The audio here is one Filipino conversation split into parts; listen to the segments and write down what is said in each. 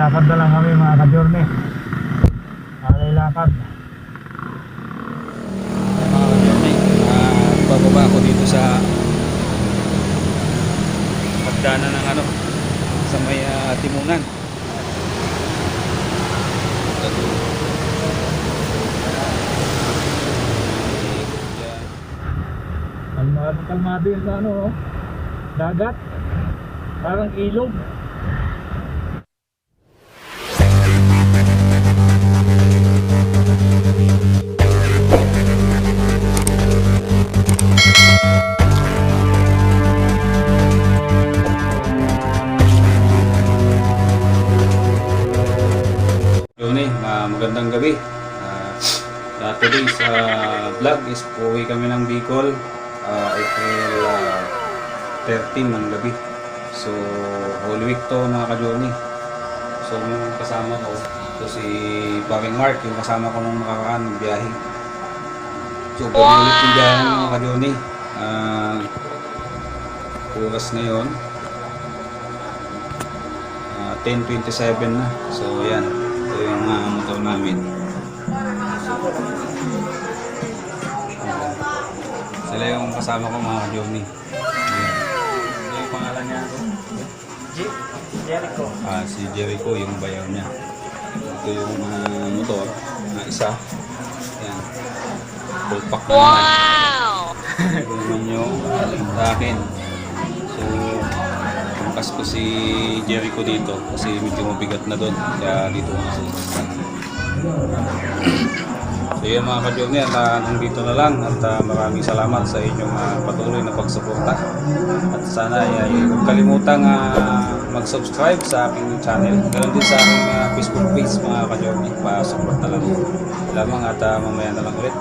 Lalakad na lang kami mga ka-journey. Lalakad. Mga ka-journey, bababa ako dito sa pagdaanan ng sa may Timunan. Kalmado yun sa dagat. Parang ilog. Magandang gabi. Today's vlog is uuwi kami ng Bicol, April 13 ng gabi. So whole week to mga ka-journey. So yung kasama ko, ito si Paring Mark, yung kasama ko nung nakaraan biyahe. So gabi ulit yung biyahe mga ka-journey. Oras ngayon 10:27 na. So yan, ito yung motor namin. Sila yung kasama ko mga ka-journey. Ano yung pangalan niya? Jericho. Si Jericho yung bayaw niya. Ito yung motor na isa. Yan. Full pack na naman. Ito naman yung sa akin. So pangkas ko si Jericho dito kasi medyo mabigat na doon. Kaya dito ko nasusunod. So yun mga ka-journey, at hanggang dito na lang at maraming salamat sa inyong patuloy na pagsuporta at sana ay huwag kalimutang mag-subscribe sa aking channel, ganoon din sa aking Facebook page mga ka-journey, pa-support na lang lamang at mamaya na lang ulit.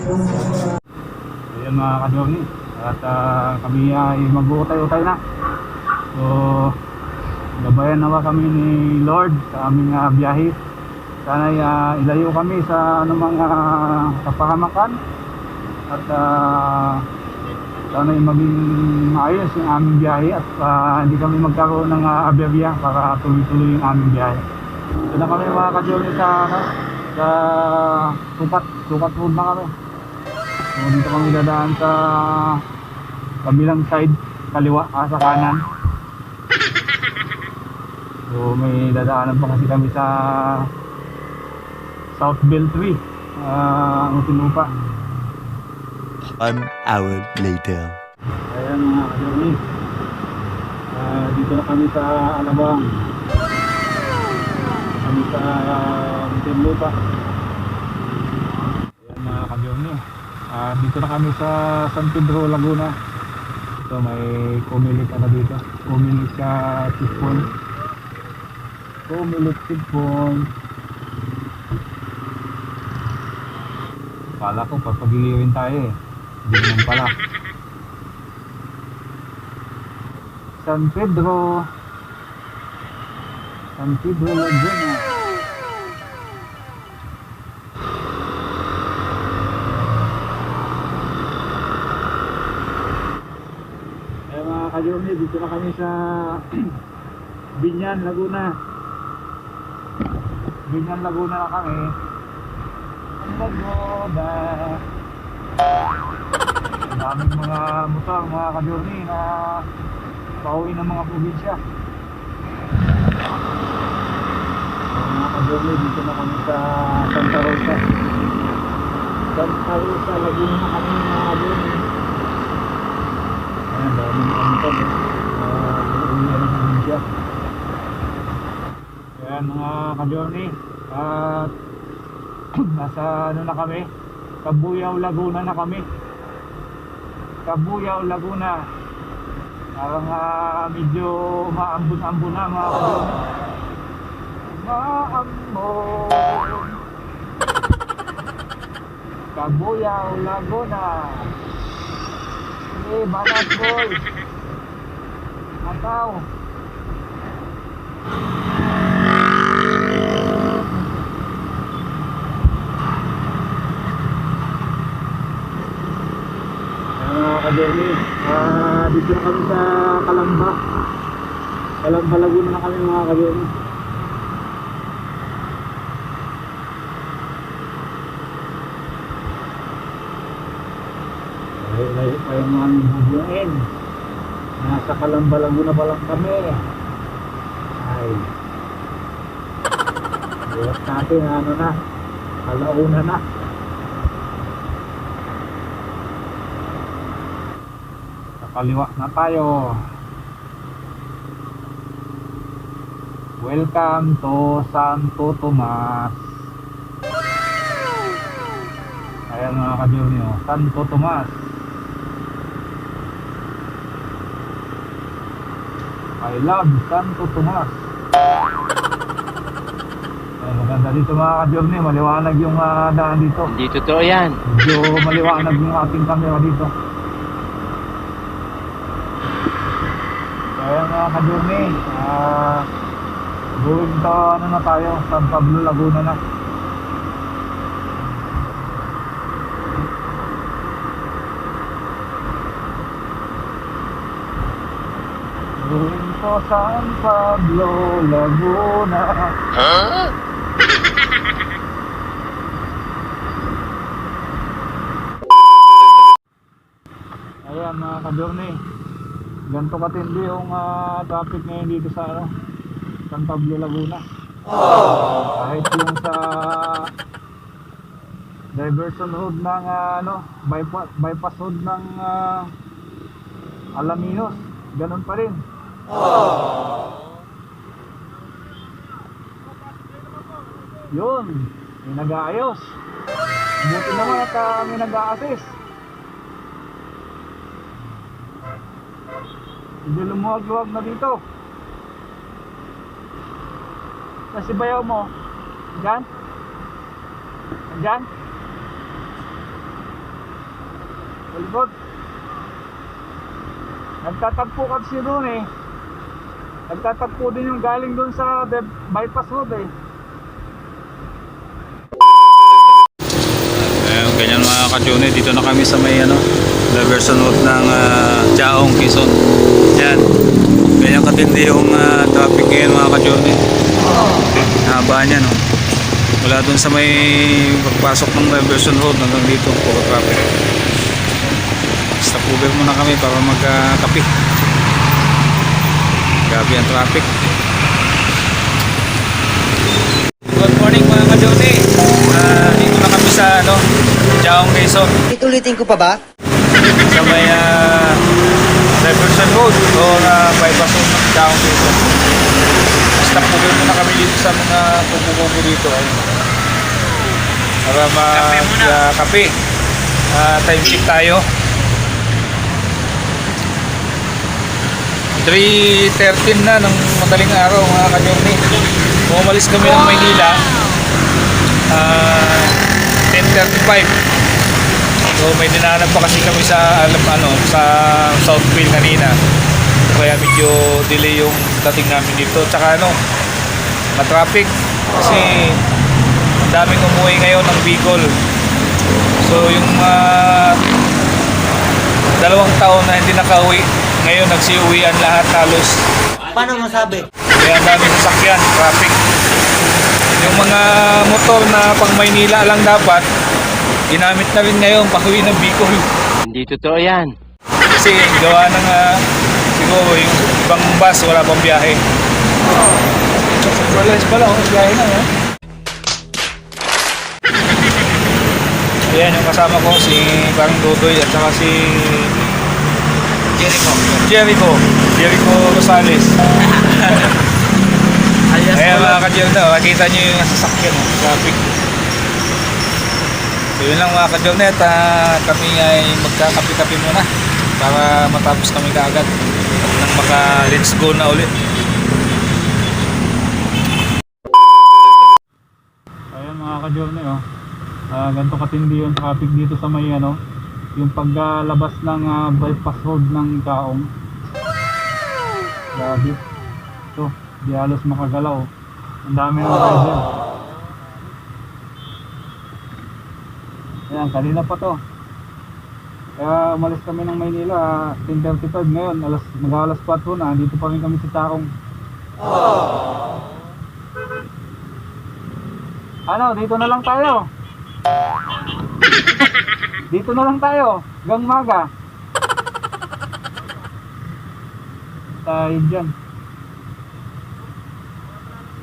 So yun mga ka-journey, at kami ay mag-utay-utay na. So gabayan nawa kami ni Lord sa aming biyahe. Sana ilayo kami sa mga kapahamakan at sana maging maayos yung aming biyahe at hindi kami magkaroon ng aberya para tuloy-tuloy yung aming biyahe. Ito na kami mga ka-journey sa sukat road na kami. So dito kami dadaan sa kabilang side, kaliwa, sa kanan. So may dadaanan pa kasi kami sa South Beltway, Muntinlupa. 1 hour later. Ayan mga ka-journey, dito na kami sa Alabang. Kami sa Muntinlupa. Ayan mga ka-journey, dito na kami sa San Pedro, Laguna. Ito may Comelec dito. Comelec checkpoint. Comelec checkpoint. Kala ko papagiliwin tayo hindi naman pala. San Pedro Laguna. Mga ka-journey, dito na kami sa Binyan, Laguna. Binyan, Laguna na kami. Laguna. Daming mga motor, mga ka-journey na pauwi ng mga probinsya. Mga ka-journey, dito na kami sa Santa Rosa. Santa Rosa, Laguna na kami mga ka-journey. Ayan, daming mga motor. Pauwi ng probinsya. Ayan mga ka-journey. At nasa na kami, Cabuyao, Laguna na kami. Cabuyao, Laguna. Parang medyo maambon-ambon na mga ka-journey. Maambon. Cabuyao, Laguna. Banat boy. Ataw. Ka-journey, dito na kami sa Calamba, Laguna na kami mga ka-journey. Layo pa yung aming bubuin. Nasa Calamba, Laguna pa lang kami. Ay. Bukas natin, ano na. Alauna na. Sa kaliwa na tayo. Welcome to Santo Tomas. Ayan mga ka-journey, oh. Santo Tomas. I love Santo Tomas. Ay, maganda dito mga ka-journey. Maliwanag yung daan dito. Hindi totoo yan. Medyo maliwanag yung ating camera dito. Kaya mga ka-journey, going to ano na tayo, San Pablo, Laguna na. Going to San Pablo, Laguna. Huh? Ayan mga ka-journey, ganito katindi yung traffic ngayon dito sa ano, San Pablo, Laguna. Kahit yung sa diversion road ng bypass road ng Alaminos, ganun pa rin. Yun, may nag-aayos. Buti naman at may nag-a-assist. Hindi lumuwag-luwag na dito. Kasi bayaw mo, dyan? Dyan? Sa likod. Nagtatagpo kasi doon eh. Nagtatagpo din yung galing doon sa bypass road eh. Ayun, ganyan mga ka-journey, dito na kami sa may diversion road ng Chaong, Quezon. Yan, ganyan katindi yung traffic ngayon mga ka-journey. Haba niya, no? Mula dun sa may pagpasok ng diversion road hanggang dito, puro traffic. Stop over muna kami para magkape. Grabe ang traffic. Good morning mga ka-journey. Dito na kami sa Chaong, Quezon. Ulitin ko pa ba? Sa may diversion road o bypass road ng Chaong, Quezon. Stop over muna kami dito sa mga kubo-kubo dito. Para kape. Time check tayo. 3:13 na ng madaling araw mga ka-journey. Umalis kami ng Maynila 10:35. So may dinaanan pa kasi kami sa sa Southfield kanina. Kaya medyo delay yung dating namin dito. Tsaka ma-traffic kasi ang daming umuwi ngayon ng Bicol. So yung 2 taon na hindi nakauwi, ngayon nagsiuwian lahat halos. Paano masabi? Kaya ang daming sasakyan, traffic. Yung mga motor na pang Maynila lang dapat, ginamit na rin ngayon pag-uwi ng Bicol. Hindi totoo yan. Kasi gawa ng siguro yung ibang bus wala pang biyahe. Surprise pala, biyahe na ha. Ayan yung kasama ko, si Parang Dodoy at saka si Jericho Rosales. Ayan mga ka-journey, makita nyo yung sasakyan, traffic. So yun lang mga ka-journey, kami ay magkakapi-kapi muna para matapos kami kaagad at nang let's go na ulit. Ayan mga ka-journey, ganito katindi yung traffic dito sa may yung paglabas ng bypass road ng Chaong. Grabe. Ito, di halos makagalaw. Ang dami ng rider. Ayan, kanina pa to. Kaya umalis kami ng Maynila 10:35 ngayon, mag-alas 4 na, dito pa rin kami sa Chaong. Dito na lang tayo. Dito na lang tayo, hanggang umaga. Tayo dyan.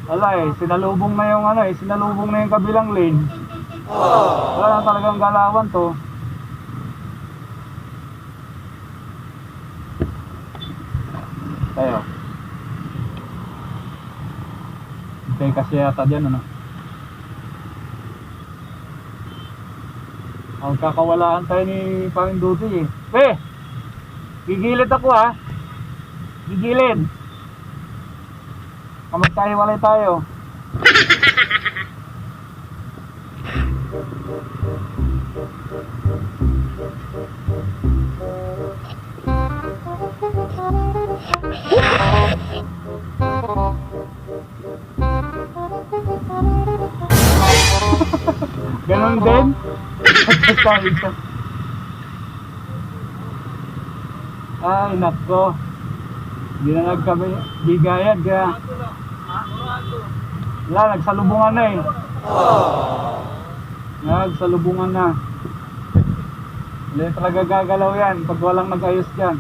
Wala sinalubong na yung sinalubong na yung kabilang lane. Wala na talagang galawan to. Tayo. Hintay kasi yata dyan, ano? Ang kakawalaan tayo ni Panginoon eh. Gigilid ako ha. Gigilid. Magkahiwalay tayo. Ganon din. Ay, nako. Hindi na nagkabigayan kaya wala, nagsalubungan na eh. Nagsalubungan na. Hindi talaga gagalaw yan pag walang nag-ayos dyan.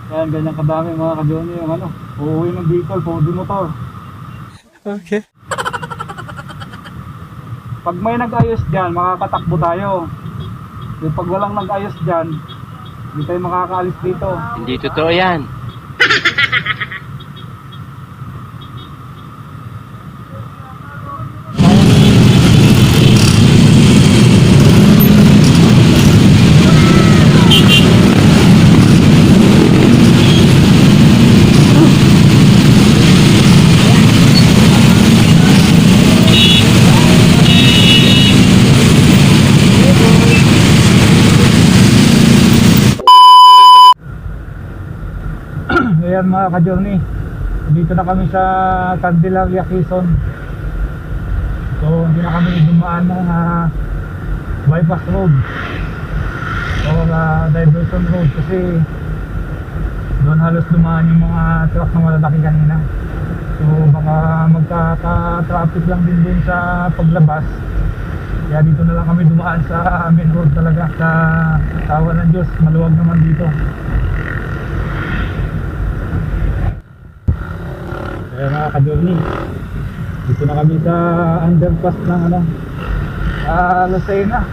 Yan, ganyan kadami mga ka-Johnny yung uuwi ng Bicol, pudi motor. Okay. Pag may nag-ayos dyan, makakatakbo tayo. Yung pag walang nag-ayos dyan, hindi tayo makakaalis dito. Hindi totoo yan. Ayan mga ka-Journey, dito na kami sa Candelaria, Quezon. So hindi na kami dumaan ng bypass road o diversion road kasi doon halos dumaan yung mga truck na malalaki kanina. So baka magkaka-traffic lang din dun sa paglabas. Kaya dito na lang kami dumaan sa main road talaga. Sa tawa ng Diyos, maluwag naman dito. Kaya mga ka-Journey, dito na kami sa underpass ng Lucena.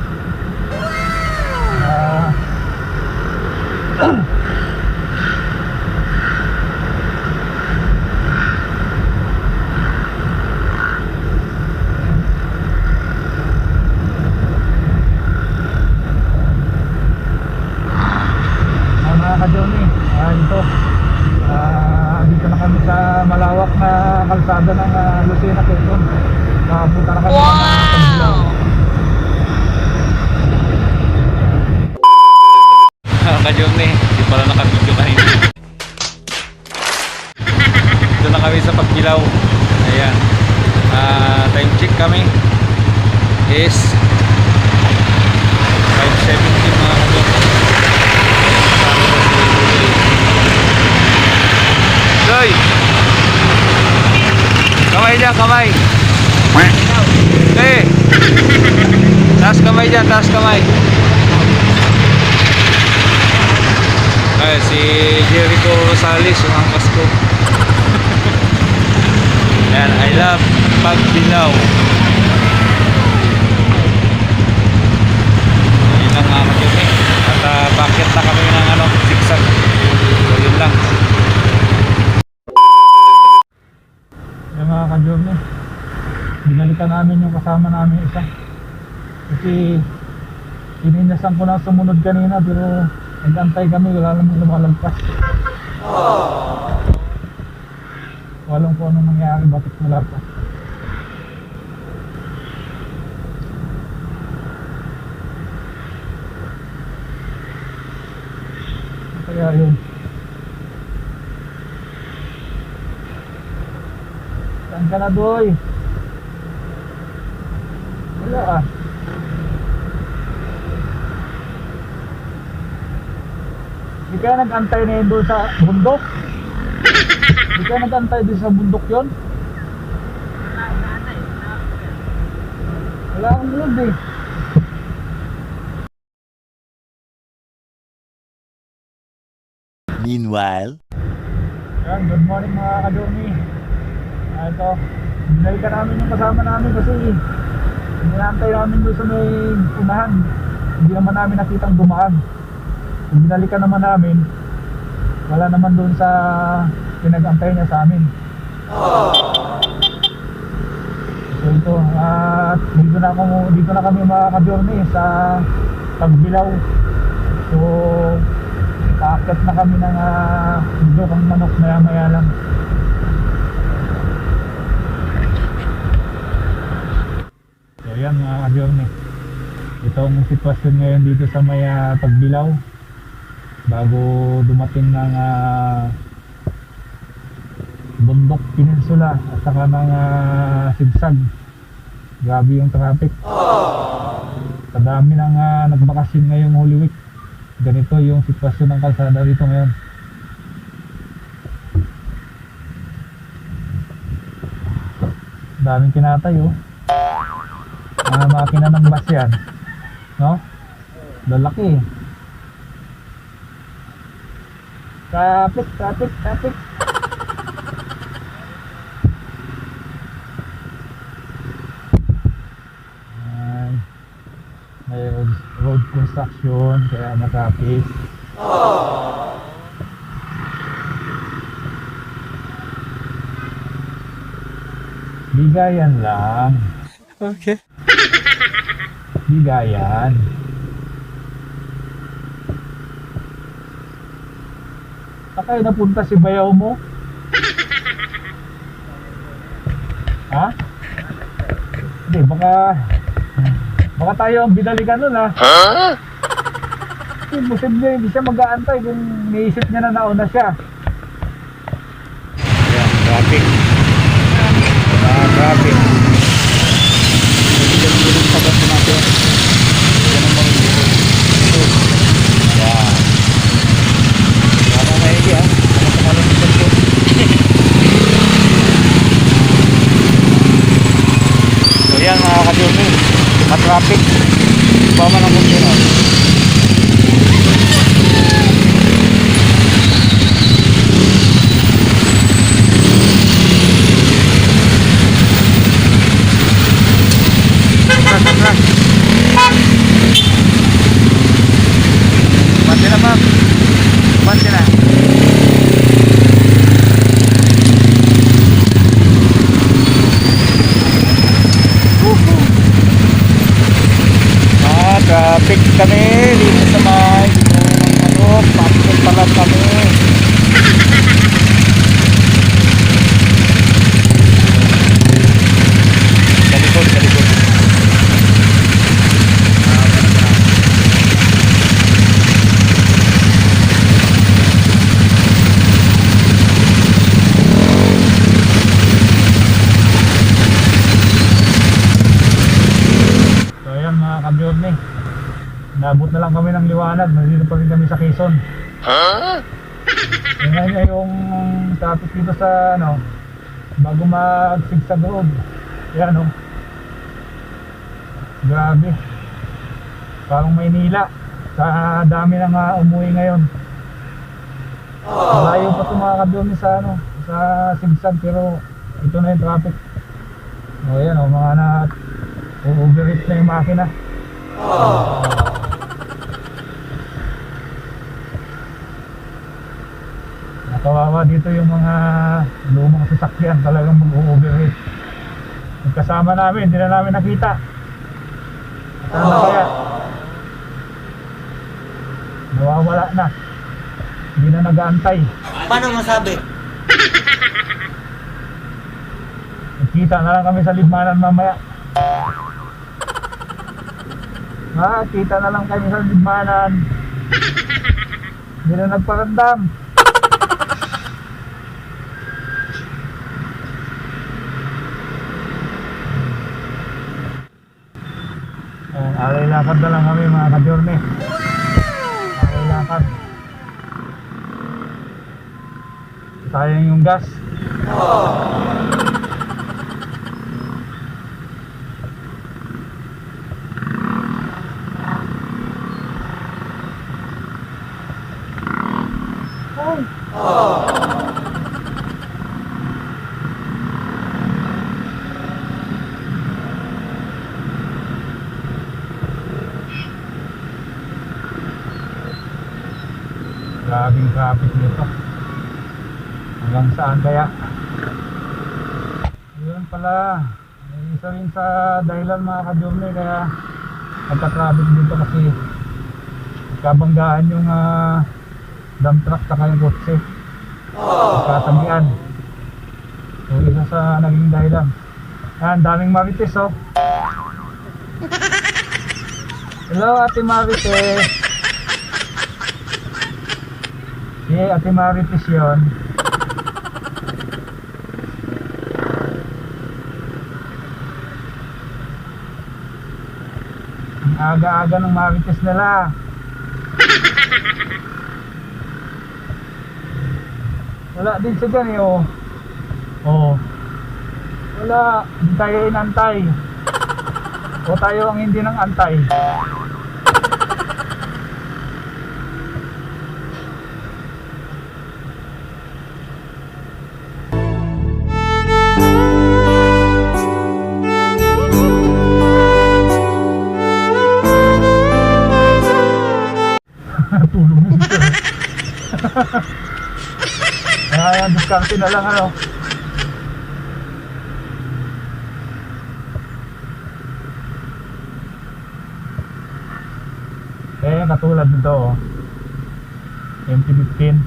Mga ka-Journey, dito na kami sa malawak na kalsada ng Lucena, Quezon. Nakapunta na kami ng Tagbilaw. Ka-Journey, hindi pala naka-video kanina. Dito na kami sa Pagbilaw. Ayan. Time check kami is 5:17 mga ka-Journey. Joy! Kamay dyan, kamay! Eh! Taas kamay dyan, taas kamay! Ay, si Jericho Rosales, yung angkas ko. Yan, I love Pagbilaw. Yun lang mga ka-Journey. At bakit na kami ng zigzag. So yun lang. Yung mga ka-Journey, binalikan namin yung kasama namin isa kasi ininasan ko na sumunod kanina pero nag-antay kami, wala namang lumalagpas. Walang kung anong nangyari, bakit wala pa. Kaya yun, saan ka na doy? Wala ah. Di kaya nag-antay na yun doon sa bundok? Di kaya nag-antay doon sa bundok yun? Wala akong load eh. Meanwhile. Yan, good morning mga kadumi. Ito, binalikan namin yung kasama namin kasi hinantay namin doon sa may unahan. Hindi naman namin nakitang dumaan. Kung binalikan naman namin, wala naman doon sa pinag-antay niya sa amin. So ito, at dito na kami mga kadumi sa Tagbilaw. So kaakit na kami ng bundok ang manok maya lang. So yan mga kadyorne, itong sitwasyon ngayon dito sa may Tagbilaw bago dumating ng Bundok Peninsula at saka ng Sigsag. Grabe yung traffic. Sa dami ng nagbakasyon ngayong Holy Week, ganito yung sitwasyon ng kalsada dito ngayon. Daming kinatay oh. Mga makina ng bus yan, no? Lalaki. Traffic. May road construction kaya na-traffic. Bigayan lang. Okay. Bigayan. Saan kayo napunta si bayaw mo? Ha? Hindi, baka tayo ang binalikan nun ha? Posible hindi siya mag-aantay kung naisip niya na nauna siya. Ayan, traffic. Traffic. So yan mga kadumi, traffic. Bama ng kontinor. Mati na ma'am. Mati na. Traffic kami dito sa may pasok pala kami. Kalikod. So ayan mga kabyorne, nabot na lang kami ng liwanag, nandito pa rin kami sa Quezon. Yan nga yung traffic dito sa bago mag-Sigsag Road. Yan grabe, parang Maynila sa dami ng umuwi ngayon. Malayo pa ito mga kabyorne sa sa Sigsag, pero ito na yung traffic. O yan mga overheat na yung makina. Nakawawa dito yung mga lumang sasakyan, talagang mag-overheat. Yung kasama namin, hindi na namin nakita. Sana kaya nawawala na, hindi na nag-aantay. Paano masabi? Kita na lang kami sa Libmanan mamaya. Kita na lang kami sa Libmanan. Hindi na nagparandam. Alay lakad na lang kami mga kadyorne. Alay lakad. Sayang yung gas. Grabing traffic nito. Hanggang saan kaya? Yun pala. Isa rin sa dahilan mga ka-Jomne kaya nagka-traffic dito kasi nagkabanggaan yung dump truck saka yung kotse. Nagkatabihan. So isa sa naging dahilan. Yan, daming marites oh. Hello Ate Marites. Ate Marites yun. Ang aga-aga ng Marites nila. Wala din siya dyan eh oh. Oh. Wala, hindi tayo inantay. O tayo ang hindi nang antay. Tulog mo dito. Kaya diskarte na lang ano. Katulad nito oh. MT-15.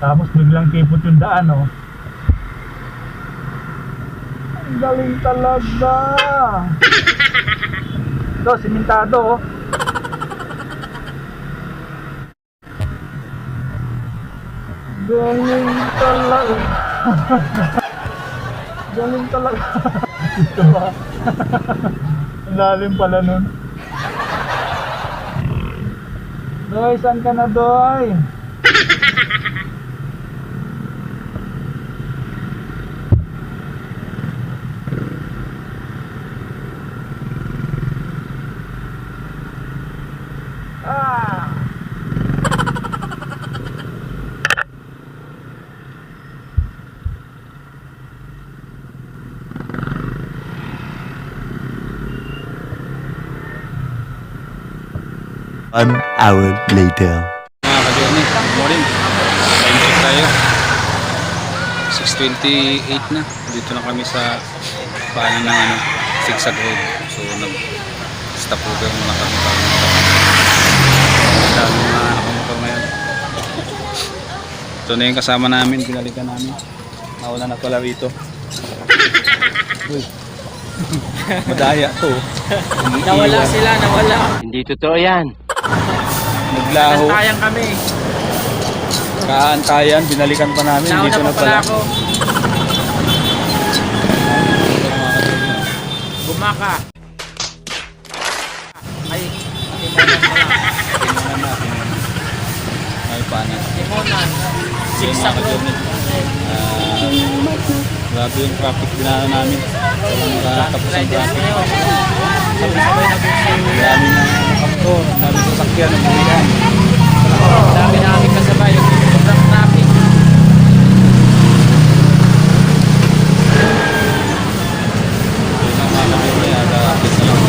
Tapos biglang kipot yung daan oh. Ang galing talaga. Ito, simentado oh. Galing talaga. Galing talaga. Ito ba? Ang lalim pala nun. Doy, saan ka na Doy? One hour later. Mga ka-journey, good morning. Time check tayo. 6:28 na. Dito na kami sa paanan ng zigzag road. So nag-stop over muna kami para dami na nakamotor ngayon. Ito na yung kasama namin, pinalikan namin. Nawala na pala rito. Uy. Madaya to. Nawala sila, nawala. Hindi totoo yan. Naglaho. Kantayan kami. Kaantayan, binalikan pa namin. Nauna Dito pa na pala. ako. Gumaka. Ay, timonan pala. Ay, paano? Timonan. Zigzag road. Grabe yung traffic dinaan namin. Walang tapos ang traffic. Sabay-sabay na busi. Dami na motor, dami sa sakyan ng mga. Dami na aming kasabay. Sobrang traffic. Yun ang mga namin may update na lang.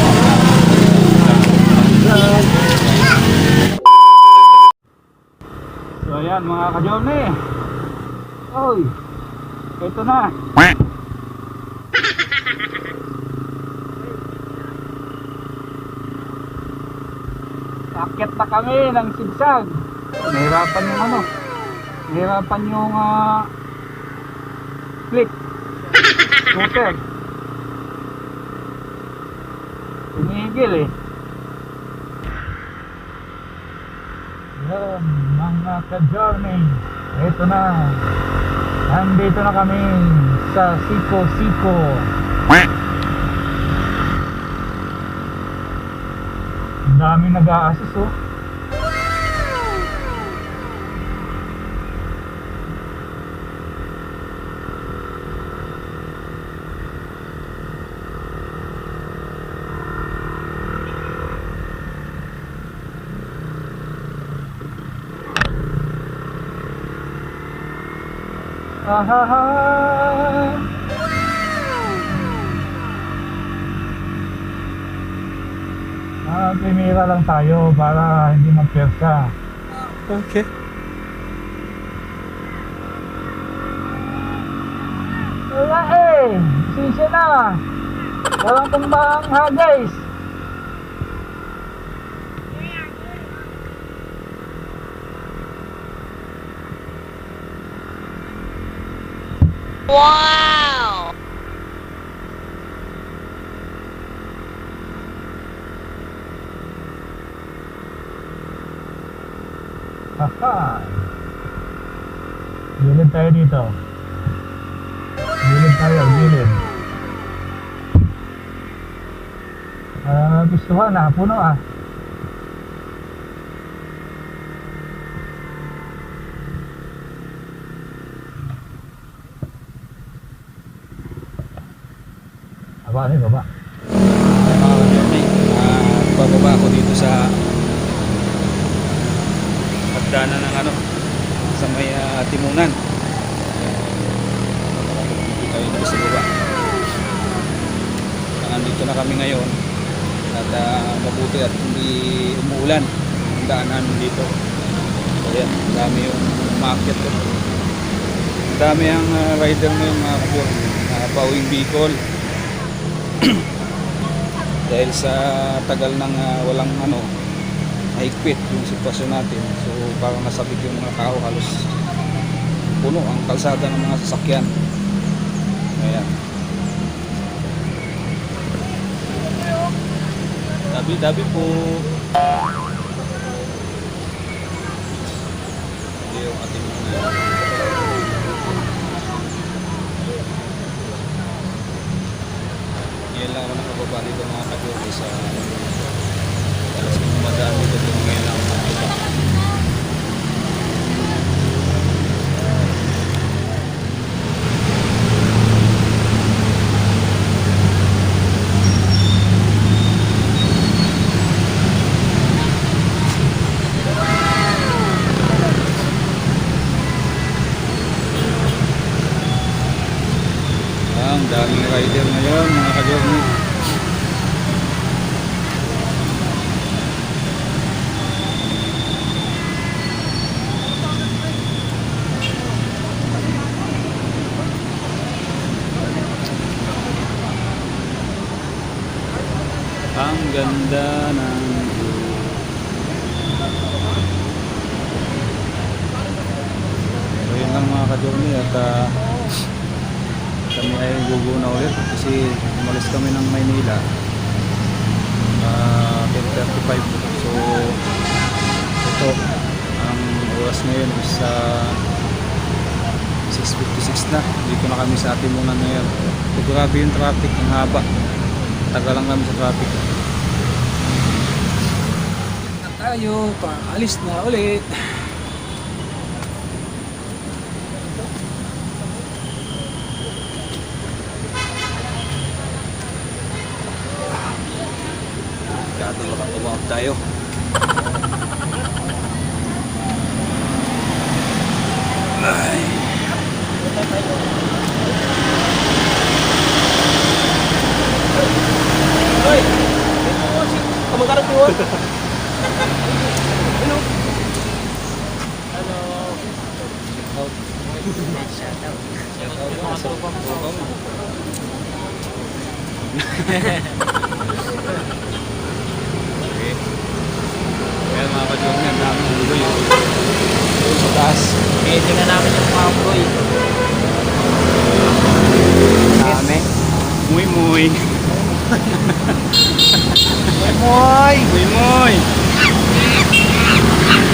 So ayan mga ka-Jomne. Oy. Ito na. Akyat na kami ng sigsag. Nahirapan yung ano. Nahirapan yung click. Scooter. Tumigil eh. Yan mga ka-Journey. Ito na. Nandito na kami sa Siko-Siko. Ang daming nag-a-assist oh. Ah, primera lang tayo para hindi magpersa. Okay. Wala eh, sisya na. Walang tumbang ha guys. Wow! Haha. Gilid tayo dito. Gilid tayo, gilid. Gustuhan na, puno ah. Aba, ano yung baba? Bababa ako dito sa pagdaanan ng ano sa may Timunan. Dito tayo dito sa baba. Nandito na kami ngayon at mabuti at hindi umuulan ang daanan dito. Ayan, dami yung umakyat doon. Dami ang rider ngayon mga kabur, pauwing Bicol. Dahil sa tagal ng walang mahigpit yung sitwasyon natin, so parang nasabik yung mga tao, halos puno ang kalsada ng mga sasakyan. Ayan, dabi po. Hindi yung ating ngayon lang ako nakababa dito mga kajoki sa alas kong madami dito ngayon lang ako nakababa. Ang daming rider ngayon mga kajoki. Ang ganda ng view. So yun lang mga kajoki at kami ay guguna ulit kasi umalis kami ng Maynila 10:35. So ito ang oras ngayon is 6:56 na. Dito na kami sa Timunan ngayon. So grabe yung traffic, ang haba, tagal lang kami sa traffic. Na tayo, paalis na ulit. Makatawag tayo. Ay. Hoy! Kamu karang po. Hello. Hello. Shout out. Kaya mga kajoki, ang dami ng uloy doon sa taas. Tingnan namin yung mga boy. Dami. Muy muy. Moy! Muy muy.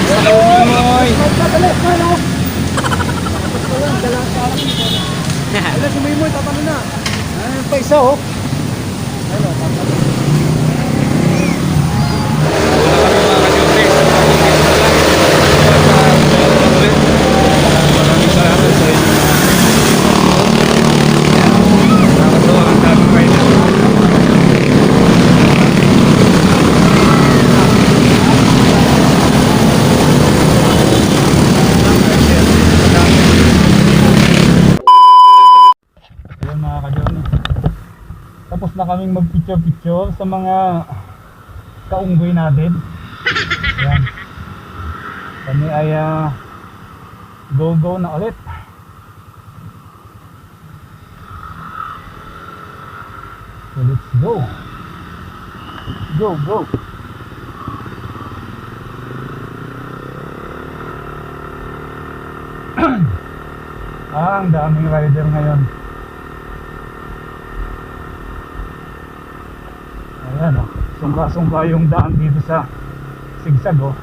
Muy muy. Wala si Maymoy, tapano na. Ay, pa isa oh. Hello, tapano. Maraming salamat sa inyo. Nakakatawa ang daming rider. kaming mag-picture-picture sa mga kaunggoy natin. Yan. Kami ay go na ulit. So let's go. Go. Ang daming rider ngayon. Ayan oh, sungka-sungka yung daan dito sa sigsag oh.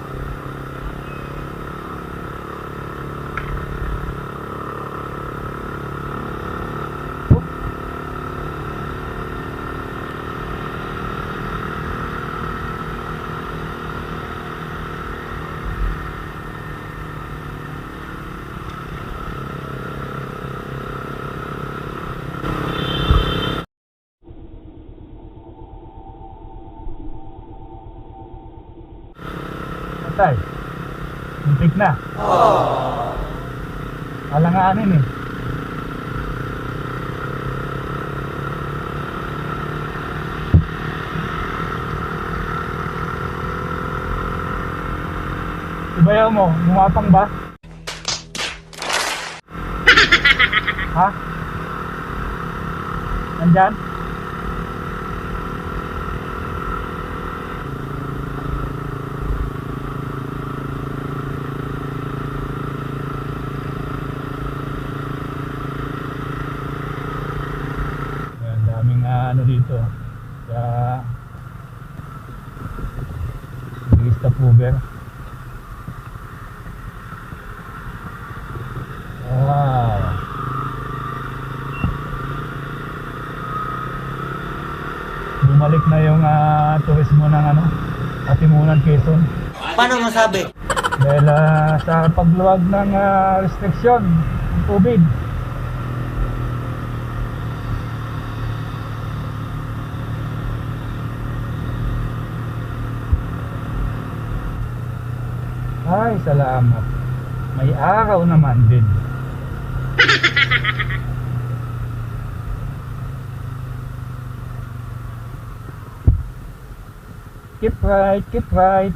Tay, muntik na. Alanganin eh. Ibayaw mo, lumapang ba? Ha? Nandyan? Ano dito sa Vista Puber. Wow, bumalik na yung turismo ng Atimunan, Quezon. Paano masabi? Dahil sa pagluwag ng restriksyon ng COVID. Ay, salamat. May araw naman din. Keep right, keep right.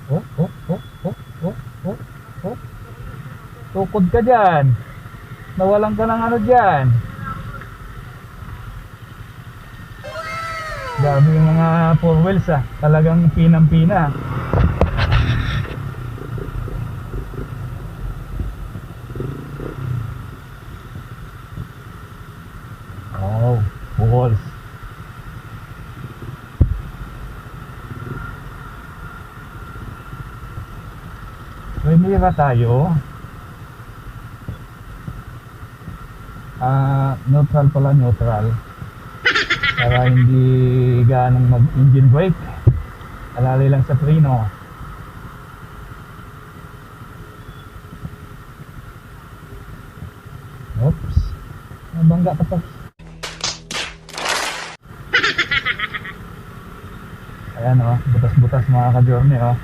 Oh. Tukod ka dyan. Nawalan ka ng ano dyan. Grabe yung mga four wheels talagang pinang-pina. Oh, balls. May mira tayo. Neutral pala, neutral. Para hindi ganong mag-engine brake. Alalay lang sa preno. Oops. Nabangga ka pa. Ayan oh, butas-butas mga ka-journey oh.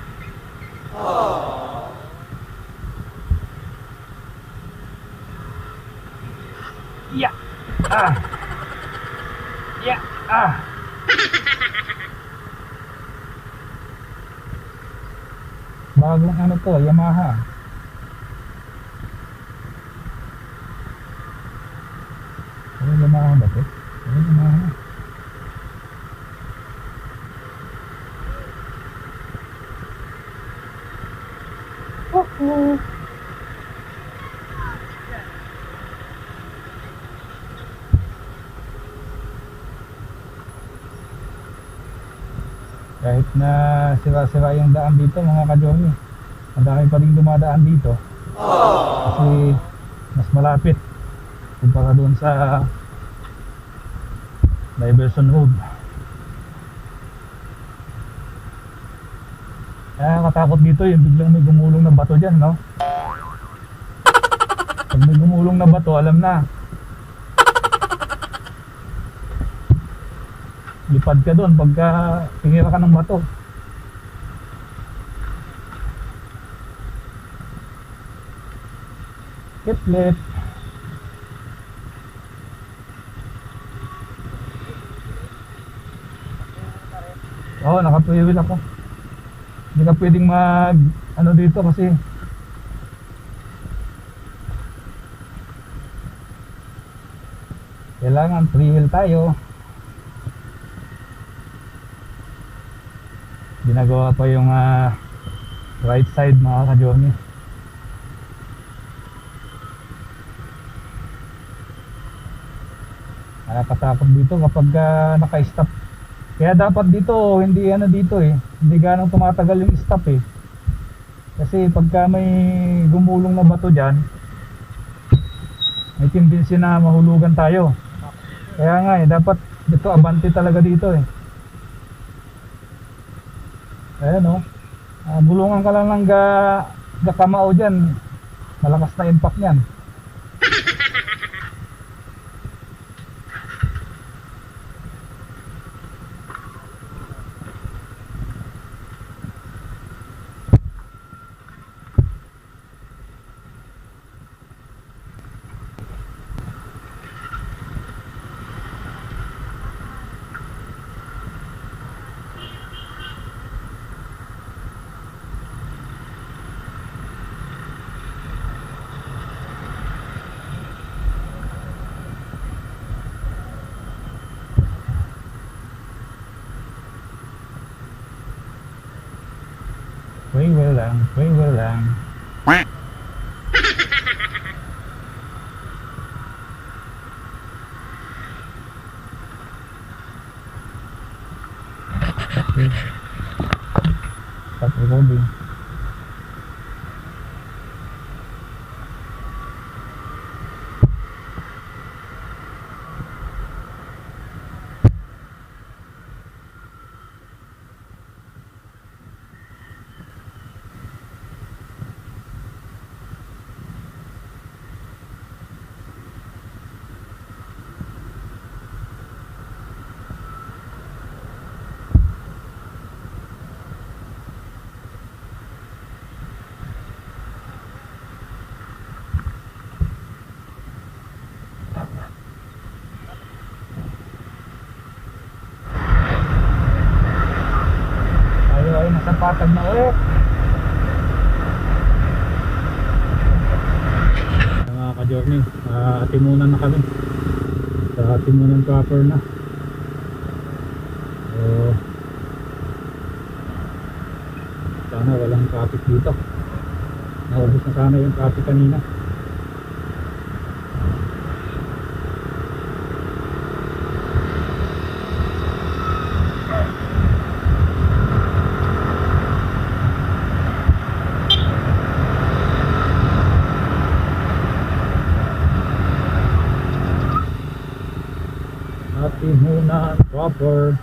Yeah. Bagong ano to, Yamaha. Yamaha ba to? Yamaha. Kahit na sira-sira yung daan dito mga ka-journey, ang dami pa rin dumadaan dito. Kasi mas malapit kumpara doon sa Diversion Road. Kaya katakot dito yung biglang may gumulong na bato dyan, no? Pag may gumulong na bato, alam na, lipad ka doon pagka tinira ka ng bato. Kitlet. Oo, naka-two-wheel ako. Hindi ka pwedeng mag ano dito kasi kailangan three-wheel tayo. Ginagawa pa yung right side mga ka-journey. Nakakatakot dito kapag naka-stop. Kaya dapat dito hindi ano dito hindi ganong tumatagal yung stop kasi pagka may gumulong na bato dyan, may tendency na mahulugan tayo. Kaya nga dapat dito abante talaga dito ayan gulungan ka lang ng gakamao dyan, malakas na impact nyan. Freeway lang. Okay. Stop recording. Nasa patag na ulit. Mga ka-journey, timunan na kami. Sa timunan proper na. So, sana walang traffic dito. Naubos na sana yung traffic kanina. Timunan proper.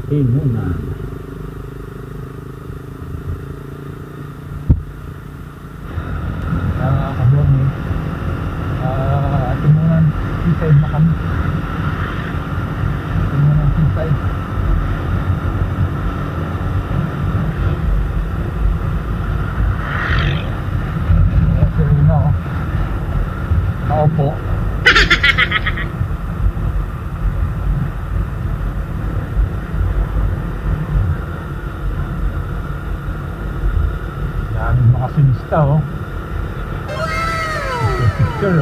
Timunan. Kabon Timunan seaside na kami. Timunan seaside. Opo. Daming mga sinista picture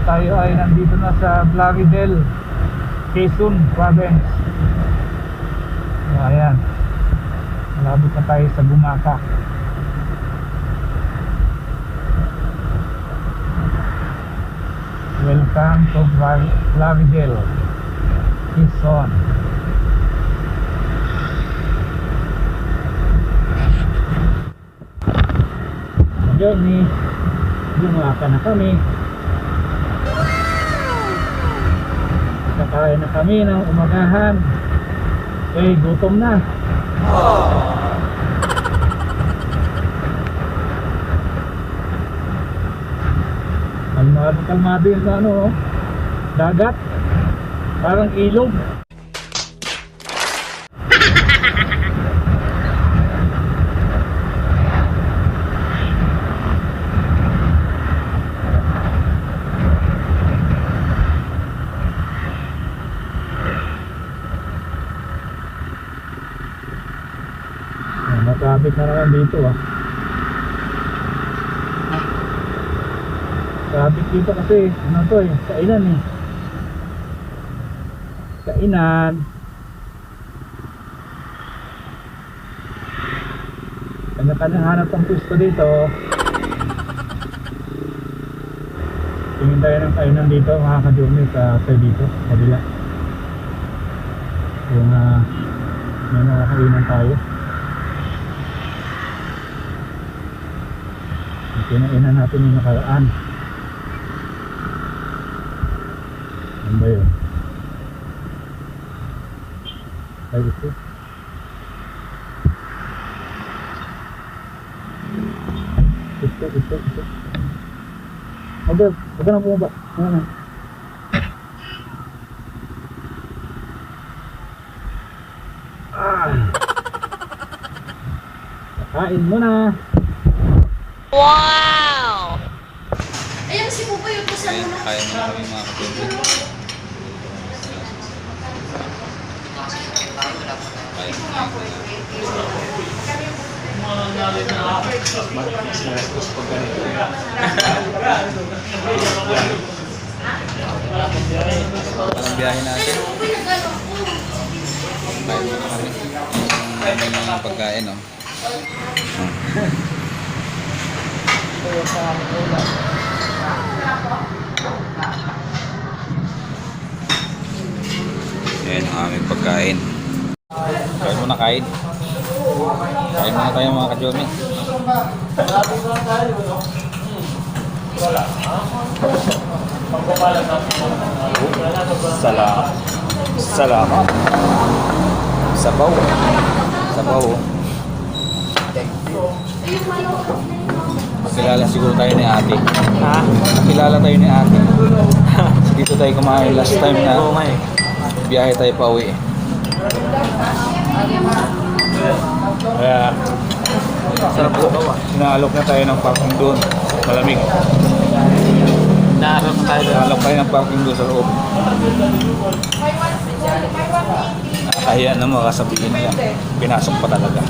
tayo ay nandito na sa Plaridel, Quezon Province. So, ayan, malapit na tayo sa Bumaka. So, Welcome to Plavidel, Quezon. Ngayon ni gumaka na kami. Kakain na kami ng umagahan. Gutom na. Kalmado yung ano, dagat. Parang ilog. Traffic na naman dito traffic dito kasi ano to kainan kainan kanya-kanya hanap ang pwesto dito. Tingin tayo ng kainan dito mga ka-journey sa dito kabila kung may nakakainan tayo. Kinainan natin yung nakaraan. Ano ba yun? Ay ito. Ito. Okay, huwag ka na bumaba. Ano? Kain mo na. Wow! Ayun si Pupo yung pusa mo na. Kaya mo kami mga kapatid. Parang biyahe natin. Kaya mo na kami. Kaya mo mga pagkain Yan ang aming pagkain. Kain muna kain. Kain muna tayo mga ka-journey. Salamat. Sabaw. Makilala siguro tayo ni ate. Makilala tayo ni ate. Dito tayo kumain last time na biyahe tayo pa uwi. Kaya sinaalok na tayo ng parking doon. Malamig. Sinaalok tayo ng parking doon sa loob. Nakakahiya na makasabihin niya. Pinasok pa talaga.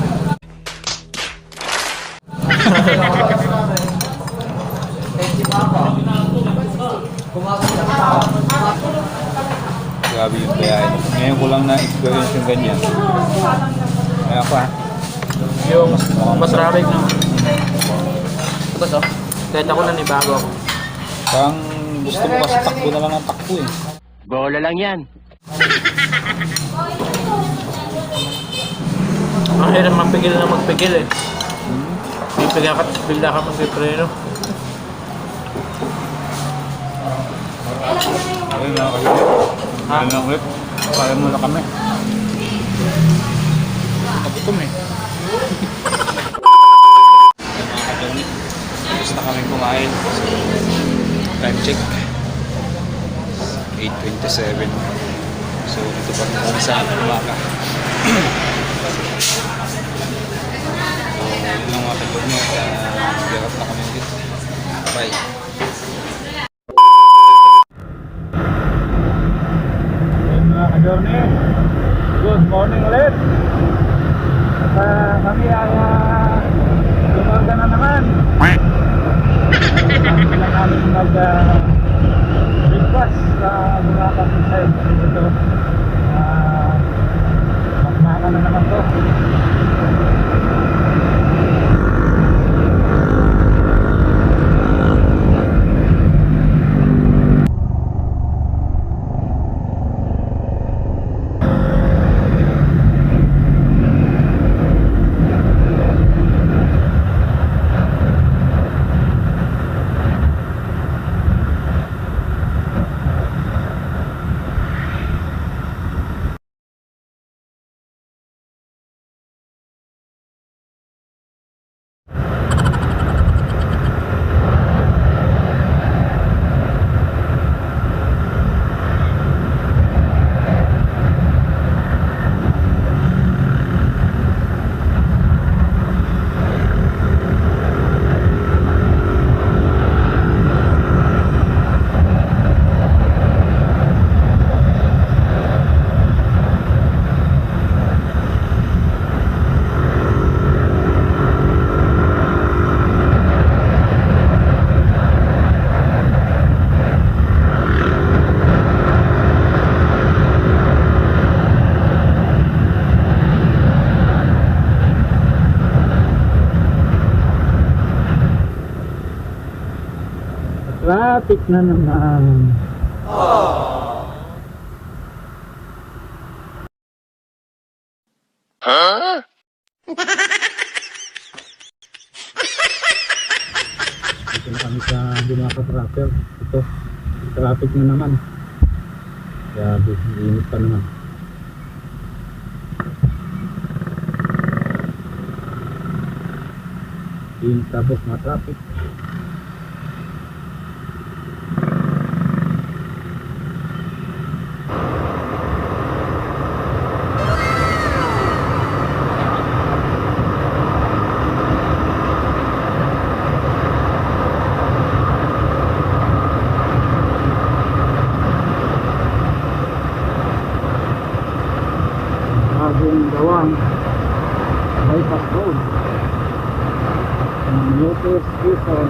Grabe yung biyahe. Ngayon ko lang na-experience yung ganyan. Kaya pa. Yung mas ramig no. Tapos kahit ako nanibago ako. Parang gusto mo kasi takbo na lang ang takbo Bola lang yan. Ang hirap magpigil na magpigil bigla ka magpipreno. Okay na kayo. Ano na ulit? Kaya muna kami. Nagutom Tapos na kami kumain. Time check 8:27. So ito pa rin kami sa umaga. So yun lang mga ka-journey. Garap na kami dito. Bye. Journey. Good morning ulit. At kami ay lumaga na naman. Kami lang namin breakfast sa Bulacan side. Ito. Magmaka na naman to. Traffic na naman. Dito na kami sa Binaka Tracker. Ito, traffic na naman. Grabe, init pa naman. Init tapos ma-traffic. Bagong gawang bypass road ng Lopez Quezon.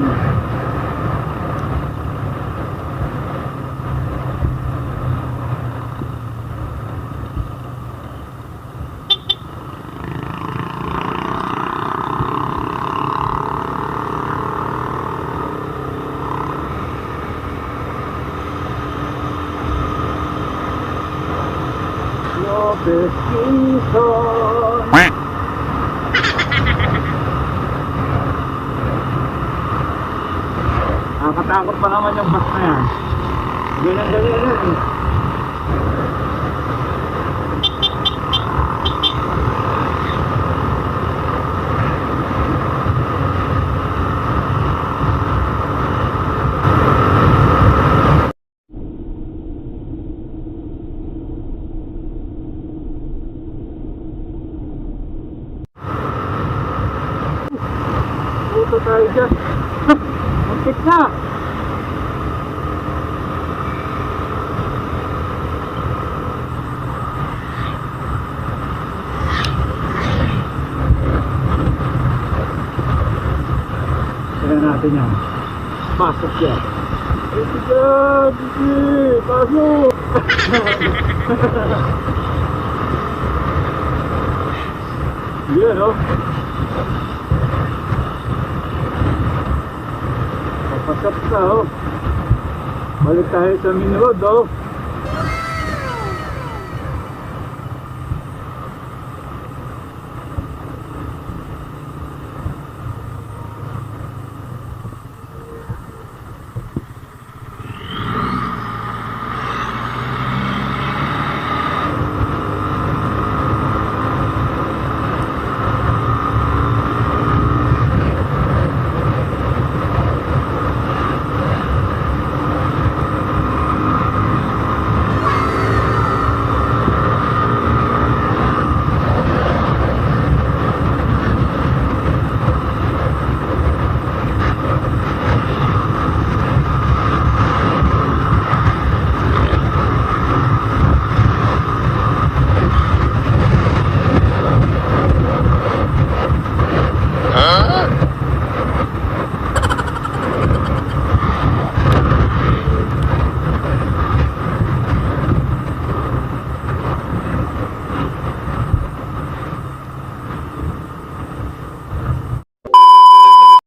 Lopez Quezon. Nakakatakot pa naman yung bus na yan. Ganyan eh. Puto tayo dyan. Muntik na. Kaya natin yan. Pasok yan. Ito dyan. Sige. Pasok. Yan o. Papasok ka o. Balik tayo sa main road o.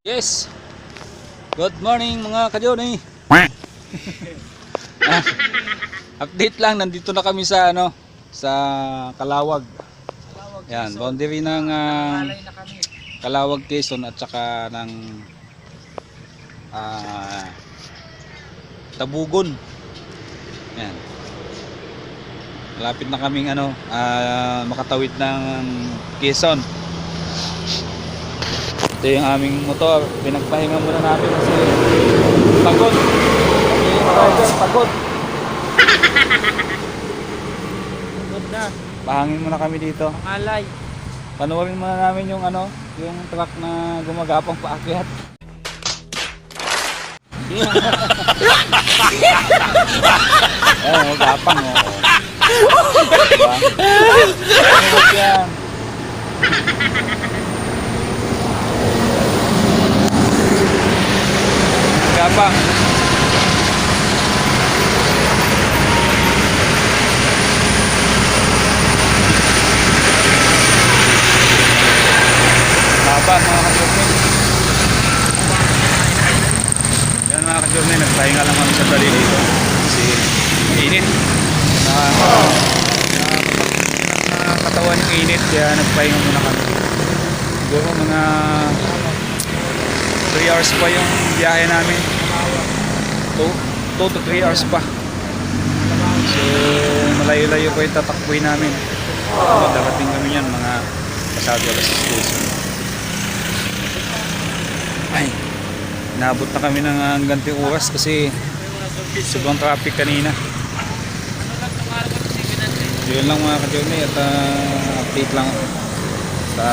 Yes. Good morning mga ka-Johnny. Update lang, nandito na kami sa sa Calawag. Yan, boundary ng Calawag Quezon at saka ng Tabugon. Yan. Malapit na kaming makatawid ng Quezon. Ito yung aming motor. Pinagpahinga muna natin kasi pagod. Pagod. Pagod na. Pahangin muna kami dito. Pangalay. Panuorin muna namin yung yung truck na gumagapang paakyat. Gapang diba? Yan. Gapang. Haba mga ka-journey. Yan mga ka-journey, nagpahinga lang kami sandali dito kasi mainit. Katawan yung init kaya nagpahinga muna kami. Siguro mga 3 hours pa yung biyahe namin. 2 to 3 hours pa. So malayo-layo pa yung tatakboy namin. Darating kami yan mga pasado alas 10. Ay, naabot na kami ng ganting oras kasi sobrang traffic kanina. Yun lang mga ka-journey at update lang sa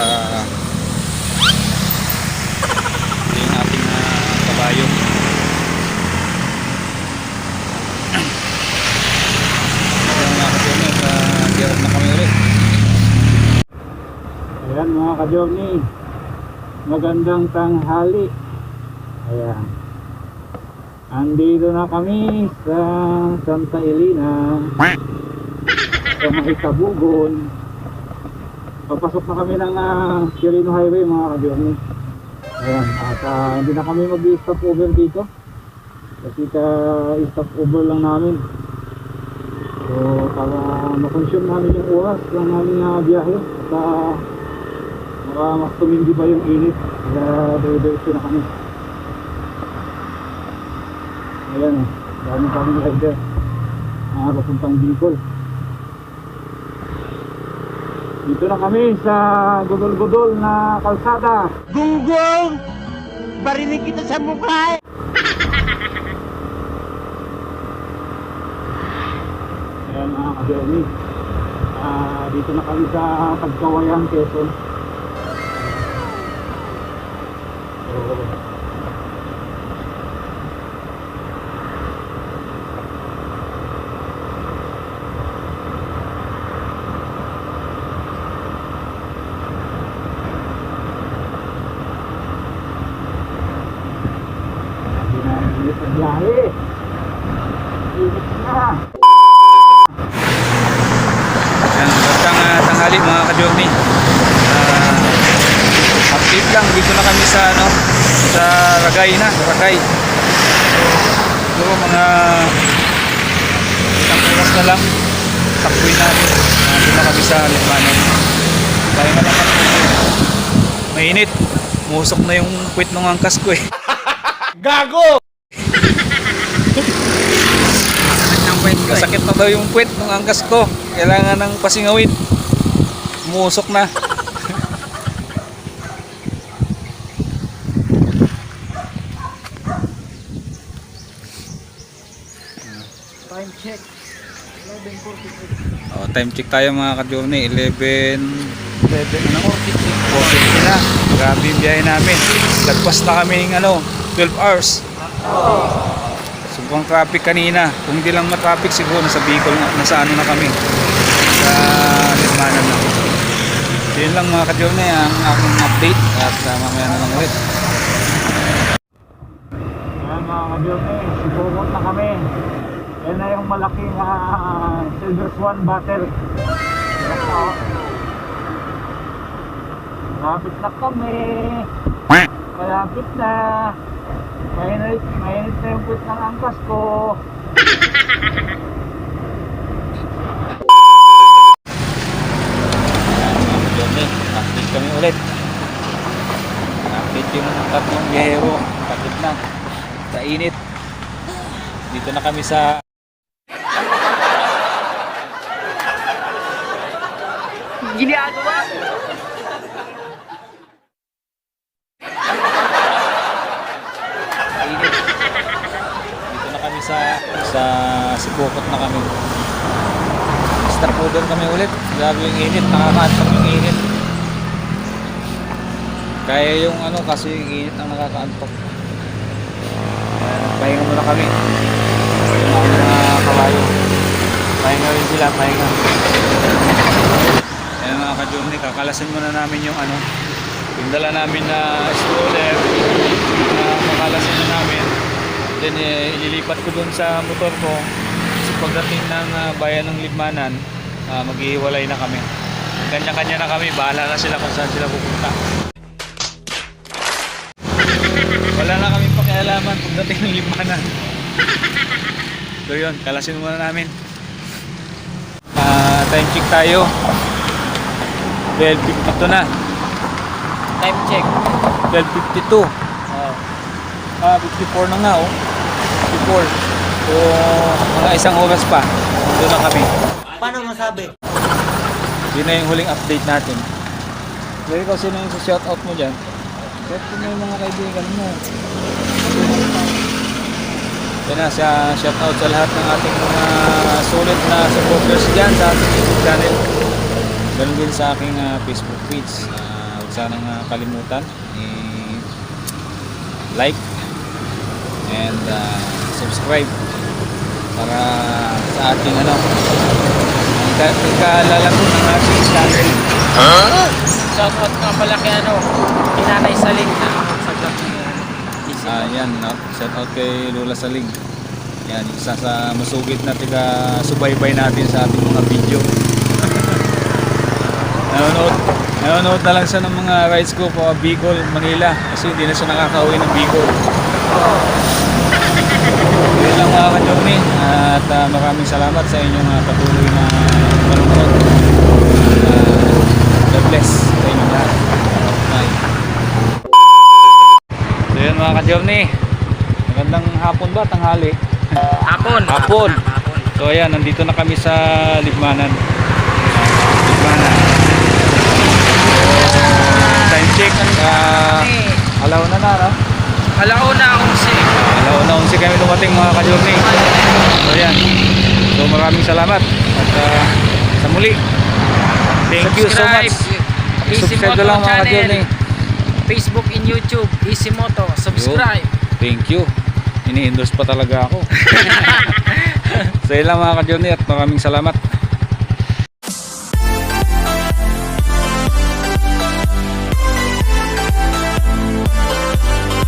yung ating kabayo. Yun mga ka-journey at gearan na kami ulit. Ayan mga ka-journey, magandang tanghali. Ayan, andito na kami sa Santa Elena sa Mahikabugon. Papasok na kami ng Quirino Highway mga ka-journey. Ayan, at hindi na kami mag-stop over dito kasi stop over lang namin. So para makonsume namin yung oras ng aming biyahe para mas tumindi ba yung init, kaya dire-diretso na kami. Ayan, daming kaming rider papuntang Bicol. Dito na kami sa gudol-gudol na kalsada. Gunggong! Barinig kita sa mukha! Ayan mga ka-journey, dito na kami sa Pagkawayan, Quezon. Biyahe. Init na. Yan, magandang tanghali mga ka-journey. Update lang, dito na kami sa sa Ragay na, Ragay. So, mga isang oras na lang takboy namin. Nandun na kami sa Litmanan. Kaya nga lang kami. Mainit. Musok na yung puwit ng angkas ko eh. Gago! Masakit na daw yung puwet ng angkas ko. Kailangan ng pasingawin. Musok na. Time check. 11:46. Oh, time check tayo mga ka-journey. 11:46 na. Grabe yung biyahe namin. Lagpas na kami ng 12 hours. Sobrang traffic kanina. Kung di lang ma-traffic siguro nasa Bicol nasa na kami. Sa Litmanan na. Yun lang mga ka-journey ang aking update at mamaya na lang ulit. Ayan mga ka-journey, sibukot na kami. Yan na yung malaking Silver Swan bottle. Malapit na kami. Malapit na. Mainit na yung puwit ng angkas ko. Update kami ulit. Update yung tatlong biyahero. Kapit na. Sa init. Dito na kami sa Ginagawa! init. Dito na kami sa Sibukot na kami. Star Poodle kami ulit. Grabe yung init. Nakakaantok yung init. Kaya yung kasi yung init ang nakakaantok. Pahinga muna kami. Yung mga kabayo. Pahinga rin sila. Pahinga. Ayan mga ka-journey. Kakalasin muna namin yung yung dala namin na stroller na makalasin na namin. Then ililipat ko dun sa motor ko. So pagdating ng bayan ng Libmanan, maghihiwalay na kami. Kanya-kanya na kami. Bahala na sila kung saan sila pupunta. Wala na kami pakialaman pagdating ng Libmanan. So yun, kalasin muna namin. Time check tayo. 12:52 na. Time check. 12:52. 54 na nga oh. 54. So, mga isang oras pa. Doon na kami. Paano masabi? Yun na yung huling update natin. Pero ikaw, sino yung shoutout mo dyan? Shoutout mo yung mga kaibigan mo. Yan na, shoutout sa lahat ng ating mga sulit na supporters dyan sa ating YouTube channel. Ganun din sa aking Facebook page. Huwag sanang kalimutan i-like and subscribe para sa ating ikaalala ko ng ating channel. Shoutout nga pala kay Inanay Saling na sa vlog ni Easy. Yan, shoutout kay Lola Saling. Yan, isa sa masugid na subaybay natin sa ating mga video. Nanonood na lang siya ng mga rides ko pa Bicol, Manila kasi hindi na siya nakakauwi ng Bicol. Yun lang mga ka-journey at maraming salamat sa inyong patuloy na manonood. God bless sa inyong lahat. Bye. So yun mga ka-journey, magandang hapon ba? Tanghali? Hapon. So ayan, nandito na kami sa Libmanan. Time check, alauna na, no? Alauna 11 kami dumating mga ka-journey. So yan. So maraming salamat at sa muli. Thank you so much. Subscribe na lang mga ka-journey. Facebook and YouTube, Easy Moto. Subscribe. Thank you. Ini-endorse pa talaga ako. So yun lang mga ka-journey at maraming salamat.